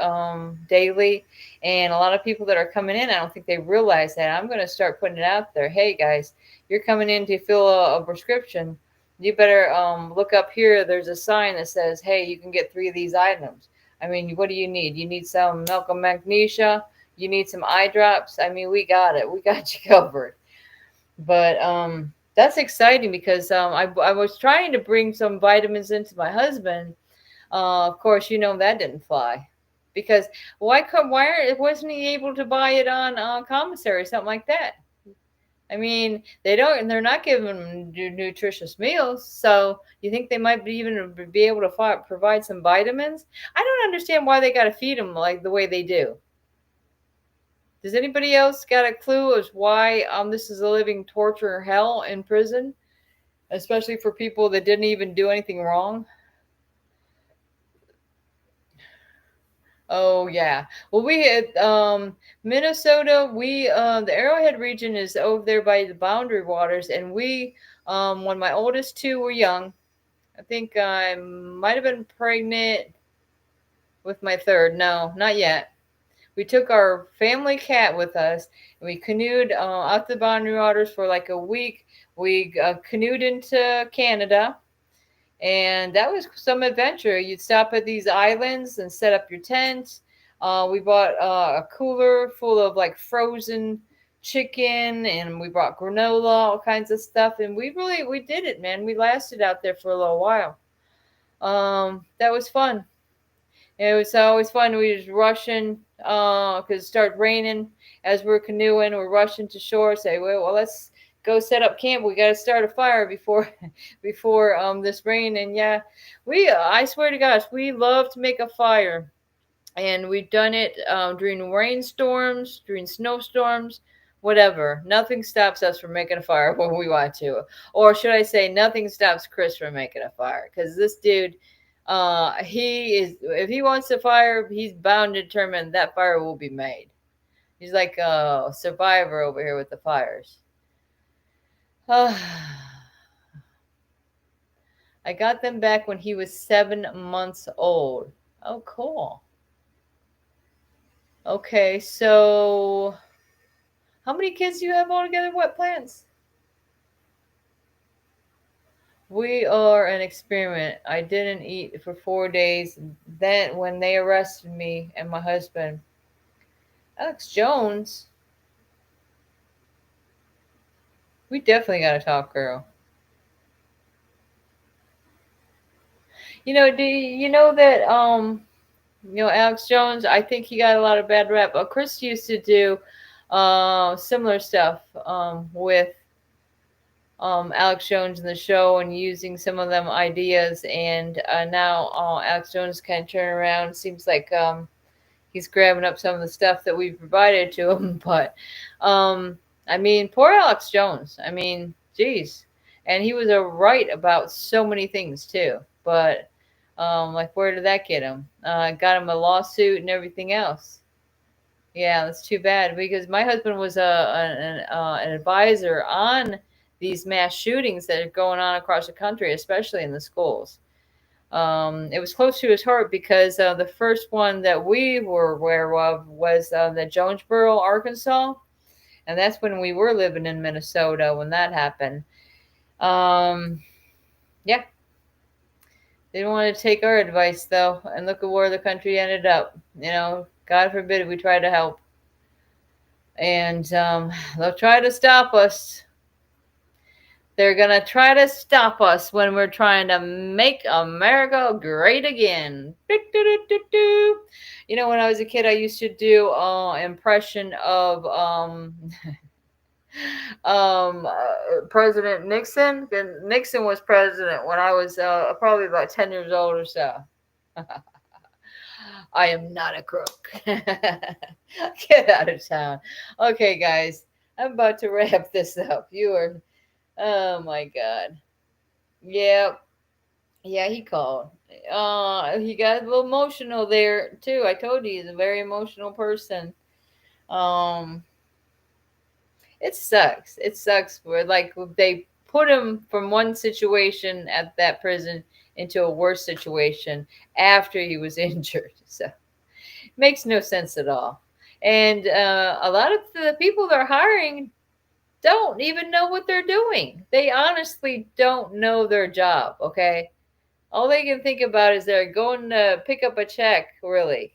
daily. And a lot of people that are coming in, I don't think they realize that. I'm going to start putting it out there. Hey guys, you're coming in to fill a prescription. You better look up here. There's a sign that says, hey, you can get 3 of these items. I mean, what do you need? You need some milk and magnesia. You need some eye drops. I mean, we got it. We got you covered. But that's exciting because I was trying to bring some vitamins into my husband. Of course, that didn't fly, because why wasn't he able to buy it on commissary or something like that? I mean, they're not giving them nutritious meals. So you think they might even be able to provide some vitamins? I don't understand why they got to feed them like the way they do. Does anybody else got a clue as why this is a living torture hell in prison, especially for people that didn't even do anything wrong? Oh yeah. Well, we had Minnesota. We the Arrowhead region is over there by the Boundary Waters, and we when my oldest two were young, I think I might have been pregnant with my third. No, not yet. We took our family cat with us, and we canoed out the Boundary Waters for like a week. We canoed into Canada. And that was some adventure. You'd stop at these islands and set up your tent. We bought a cooler full of like frozen chicken, and we brought granola, all kinds of stuff. And we did it, man. We lasted out there for a little while. That was fun. It was always fun. We was rushing because it started raining as we're canoeing. We're rushing to shore. Say, well, let's go set up camp. We got to start a fire before this rain. And yeah, I swear to gosh, we love to make a fire, and we've done it during rainstorms, during snowstorms, whatever. Nothing stops us from making a fire when we want to, or should I say, nothing stops Chris from making a fire, because this dude. He is, if he wants a fire, he's bound and determined that fire will be made. He's like a survivor over here with the fires. I got them back when he was 7 months old. Oh, cool. Okay, so how many kids do you have altogether, Wet Plants? We are an experiment. I didn't eat for 4 days. Then when they arrested me and my husband, Alex Jones, we definitely got to talk, girl. Do you know that Alex Jones? I think he got a lot of bad rap. Chris used to do similar stuff with Alex Jones in the show, and using some of them ideas. And now Alex Jones kind of turn around. Seems like he's grabbing up some of the stuff that we've provided to him. But I mean, poor Alex Jones. I mean, geez. And he was right about so many things too. But like, where did that get him? Got him a lawsuit and everything else. Yeah, that's too bad, because my husband was an advisor on these mass shootings that are going on across the country, especially in the schools. It was close to his heart because the first one that we were aware of was the Jonesboro, Arkansas. And that's when we were living in Minnesota when that happened. Yeah. They didn't want to take our advice, though. And look at where the country ended up. God forbid we try to help. And they'll try to stop us. They're going to try to stop us when we're trying to make America great again. When I was a kid, I used to do impression of President Nixon. Nixon was president when I was probably about 10 years old or so. I am not a crook. Get out of town. Okay, guys, I'm about to wrap this up. Oh my God. Yeah, he called. He got a little emotional there too. I told you he's a very emotional person. It sucks. It sucks where like they put him from one situation at that prison into a worse situation after he was injured. So it makes no sense at all. And a lot of the people they're hiring don't even know what they're doing. They honestly don't know their job, okay? All they can think about is they're going to pick up a check, really.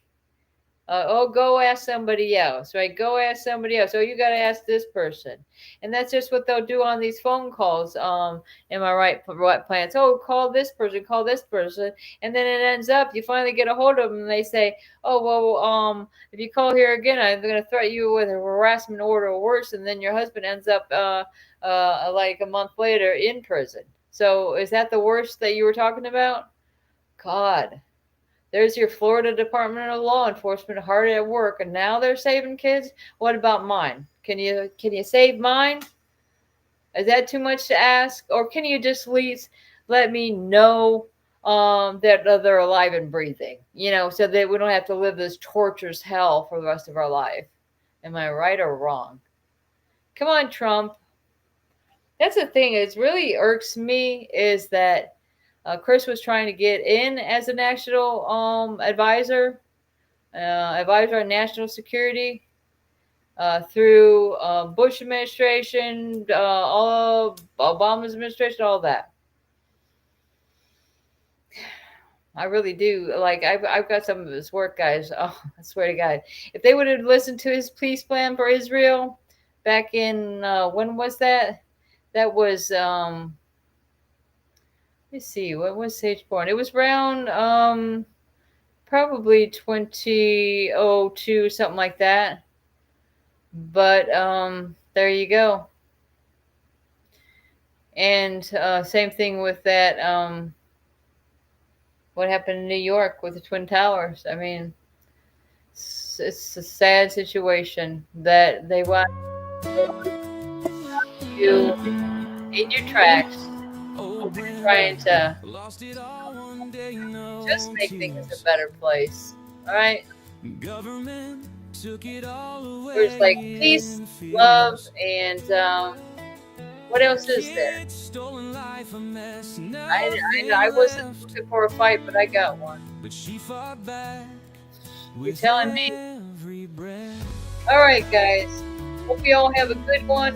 Go ask somebody else, right? Go ask somebody else. Oh, you got to ask this person. And that's just what they'll do on these phone calls. Am I right? What plans? Oh, call this person, call this person. And then it ends up, you finally get a hold of them and they say, oh, well, if you call here again, I'm going to threaten you with a harassment order or worse. And then your husband ends up like a month later in prison. So is that the worst that you were talking about? God. There's your Florida Department of Law Enforcement hard at work, and now they're saving kids. What about mine? Can you save mine? Is that too much to ask, or can you just at least let me know that they're alive and breathing? So that we don't have to live this torturous hell for the rest of our life. Am I right or wrong? Come on, Trump. That's the thing. It really irks me is that. Chris was trying to get in as a national advisor on national security through Bush administration, all Obama's administration, all that. I really do. Like, I've got some of his work, guys. Oh, I swear to God. If they would have listened to his peace plan for Israel back in, when was that? That was, let's see, what was Sage born? It was around probably 2002, something like that. But there you go. And same thing with that. What happened in New York with the Twin Towers? I mean, it's a sad situation that they want you in your tracks. We're trying to just make things a better place. All right. There's like peace, love, and what else is there? I wasn't looking for a fight, but I got one. You're telling me? All right, guys. Hope you all have a good one.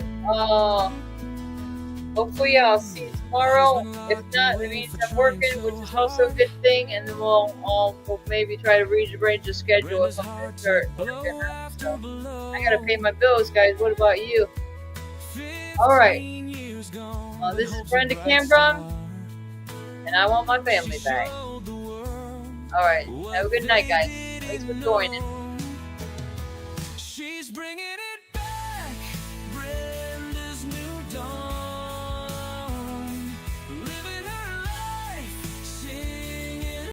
Hopefully I'll see you tomorrow. If not, that means I'm working, which is also a good thing. And then we'll maybe try to rearrange the schedule if I'm going to start working. So I got to pay my bills, guys. What about you? All right. This is Brenda Cambron, and I want my family back. All right. Have a good night, guys. Thanks for joining.